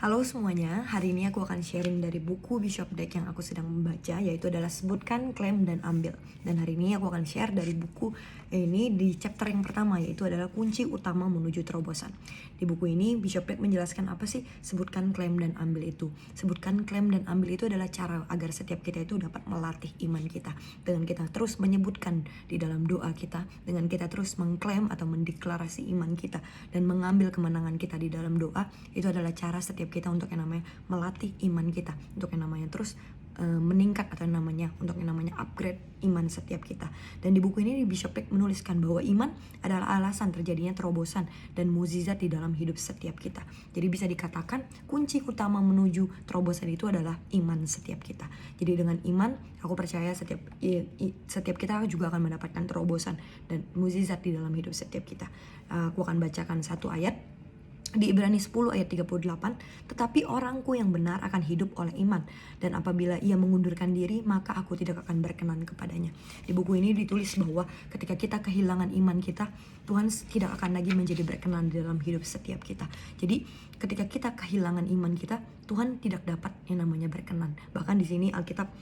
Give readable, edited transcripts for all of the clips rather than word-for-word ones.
Halo semuanya, hari ini aku akan sharing dari buku Bishop Dweck yang aku sedang membaca, yaitu adalah Sebutkan, Klaim, dan Ambil. Dan hari ini aku akan share dari buku ini di chapter yang pertama, yaitu adalah kunci utama menuju terobosan. Di buku ini Bishop Dweck menjelaskan apa sih sebutkan, klaim, dan ambil itu. Sebutkan, klaim, dan ambil itu adalah cara agar setiap kita itu dapat melatih iman kita dengan kita terus menyebutkan di dalam doa kita, dengan kita terus mengklaim atau mendeklarasi iman kita dan mengambil kemenangan kita di dalam doa. Itu adalah cara setiap kita untuk yang namanya melatih iman kita, untuk yang namanya terus meningkat, atau untuk yang namanya upgrade iman setiap kita. Dan di buku ini Bishop Dweck menuliskan bahwa iman adalah alasan terjadinya terobosan dan mukjizat di dalam hidup setiap kita. Jadi bisa dikatakan kunci utama menuju terobosan itu adalah iman setiap kita. Jadi dengan iman aku percaya setiap kita juga akan mendapatkan terobosan dan mukjizat di dalam hidup setiap kita. Aku akan bacakan satu ayat di Ibrani 10 ayat 38, tetapi orangku yang benar akan hidup oleh iman, dan apabila ia mengundurkan diri, maka aku tidak akan berkenan kepadanya. Di buku ini ditulis bahwa ketika kita kehilangan iman kita, Tuhan tidak akan lagi menjadi berkenan di dalam hidup setiap kita. Jadi ketika kita kehilangan iman kita, Tuhan tidak dapat yang namanya berkenan. Bahkan di sini Alkitab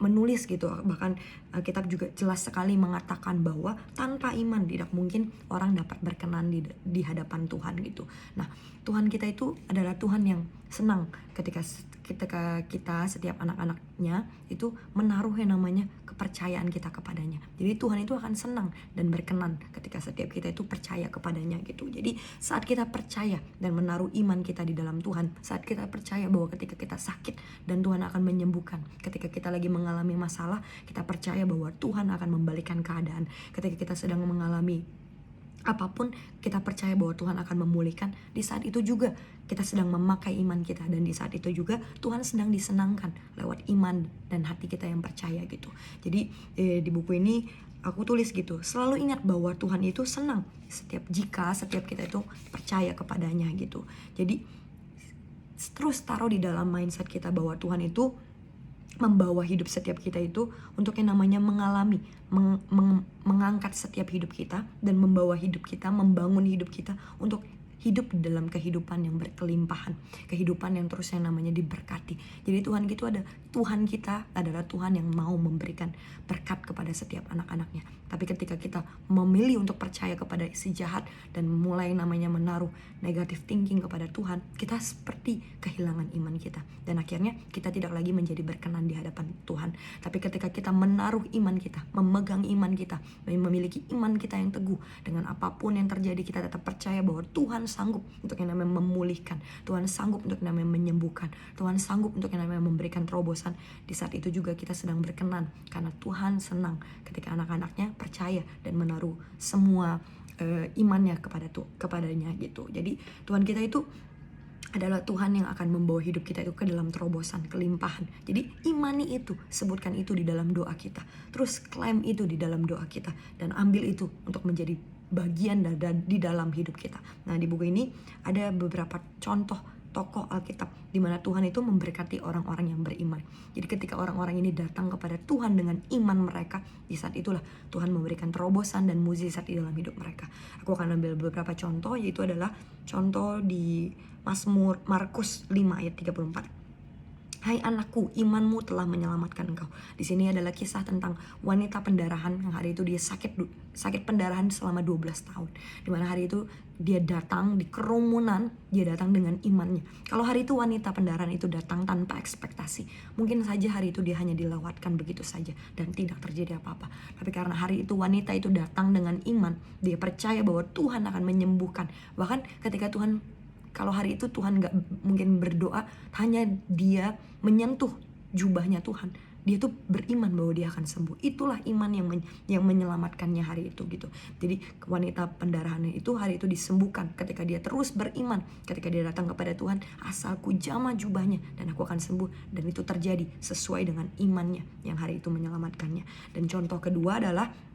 menulis gitu, bahkan Alkitab juga jelas sekali mengatakan bahwa tanpa iman tidak mungkin orang dapat berkenan di hadapan Tuhan gitu. Nah, Tuhan kita itu adalah Tuhan yang senang ketika kita setiap anak-anaknya itu menaruh yang namanya kepercayaan kita kepadanya. Jadi Tuhan itu akan senang dan berkenan ketika setiap kita itu percaya kepadanya gitu. Jadi saat kita percaya dan menaruh iman kita di dalam Tuhan, saat kita percaya bahwa ketika kita sakit dan Tuhan akan menyembuhkan, ketika kita lagi mengalami masalah, kita percaya bahwa Tuhan akan membalikan keadaan. Ketika kita sedang mengalami apapun, kita percaya bahwa Tuhan akan memulihkan. Di saat itu juga kita sedang memakai iman kita, dan di saat itu juga Tuhan sedang disenangkan lewat iman dan hati kita yang percaya gitu. Jadi di buku ini aku tulis gitu, selalu ingat bahwa Tuhan itu senang jika setiap kita itu percaya kepadanya gitu. Jadi terus taruh di dalam mindset kita bahwa Tuhan itu membawa hidup setiap kita itu untuk yang namanya mengalami, mengangkat setiap hidup kita dan membawa hidup kita, membangun hidup kita untuk hidup di dalam kehidupan yang berkelimpahan, kehidupan yang terus yang namanya diberkati. Jadi Tuhan kita adalah Tuhan yang mau memberikan berkat kepada setiap anak-anaknya. Tapi ketika kita memilih untuk percaya kepada si jahat dan mulai namanya menaruh negative thinking kepada Tuhan, kita seperti kehilangan iman kita, dan akhirnya kita tidak lagi menjadi berkenan di hadapan Tuhan. Tapi ketika kita menaruh iman kita, memegang iman kita, memiliki iman kita yang teguh, dengan apapun yang terjadi kita tetap percaya bahwa Tuhan sanggup untuk yang namanya memulihkan, Tuhan sanggup untuk yang namanya menyembuhkan, Tuhan sanggup untuk yang namanya memberikan terobosan. Di saat itu juga kita sedang berkenan karena Tuhan senang ketika anak-anaknya percaya dan menaruh semua imannya kepadanya gitu. Jadi Tuhan kita itu adalah Tuhan yang akan membawa hidup kita itu ke dalam terobosan, kelimpahan. Jadi imani itu, sebutkan itu di dalam doa kita, terus klaim itu di dalam doa kita, dan ambil itu untuk menjadi bagian di dalam hidup kita. Nah, di buku ini ada beberapa contoh tokoh Alkitab di mana Tuhan itu memberkati orang-orang yang beriman. Jadi ketika orang-orang ini datang kepada Tuhan dengan iman mereka, di saat itulah Tuhan memberikan terobosan dan mukjizat di dalam hidup mereka. Aku akan ambil beberapa contoh, yaitu adalah contoh di Mazmur Markus 5 ayat 34. Hai anakku, imanmu telah menyelamatkan engkau. Di sini adalah kisah tentang wanita pendarahan yang hari itu dia sakit pendarahan selama 12 tahun. Dimana hari itu dia datang di kerumunan, dia datang dengan imannya. Kalau hari itu wanita pendarahan itu datang tanpa ekspektasi, mungkin saja hari itu dia hanya dilewatkan begitu saja dan tidak terjadi apa-apa. Tapi karena hari itu wanita itu datang dengan iman, dia percaya bahwa Tuhan akan menyembuhkan. Bahkan ketika kalau hari itu Tuhan gak mungkin berdoa, hanya dia menyentuh jubahnya Tuhan, dia tuh beriman bahwa dia akan sembuh. Itulah iman yang menyelamatkannya hari itu gitu. Jadi wanita pendarahan itu hari itu disembuhkan ketika dia terus beriman, ketika dia datang kepada Tuhan, asalku jamah jubahnya dan aku akan sembuh. Dan itu terjadi sesuai dengan imannya yang hari itu menyelamatkannya. Dan contoh kedua adalah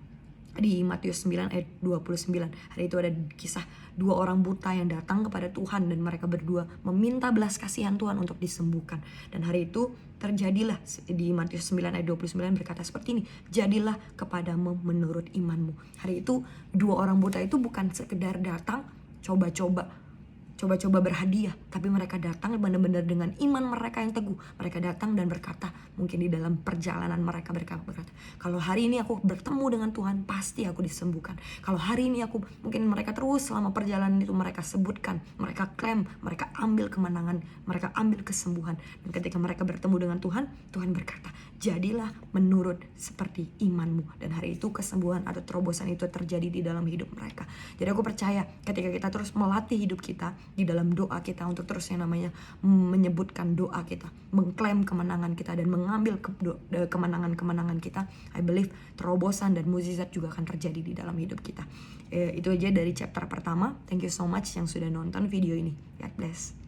di Matius 9 ayat 29. Hari itu ada kisah dua orang buta yang datang kepada Tuhan, dan mereka berdua meminta belas kasihan Tuhan untuk disembuhkan. Dan hari itu terjadilah, di Matius 9 ayat 29 berkata seperti ini, jadilah kepadamu menurut imanmu. Hari itu dua orang buta itu bukan sekedar datang coba-coba coba-coba berhadiah, tapi mereka datang benar-benar dengan iman mereka yang teguh. Mereka datang dan berkata, mungkin di dalam perjalanan mereka berkata, kalau hari ini aku bertemu dengan Tuhan, pasti aku disembuhkan. Kalau hari ini aku, mungkin mereka terus selama perjalanan itu mereka sebutkan, mereka klaim, mereka ambil kemenangan, mereka ambil kesembuhan. Dan ketika mereka bertemu dengan Tuhan, Tuhan berkata, jadilah menurut seperti imanmu. Dan hari itu kesembuhan atau terobosan itu terjadi di dalam hidup mereka. Jadi aku percaya ketika kita terus melatih hidup kita di dalam doa kita untuk terus yang namanya menyebutkan doa kita, mengklaim kemenangan kita dan mengambil kemenangan-kemenangan kita, I believe terobosan dan mukjizat juga akan terjadi di dalam hidup kita. Itu aja dari chapter pertama. Thank you so much yang sudah nonton video ini. God bless.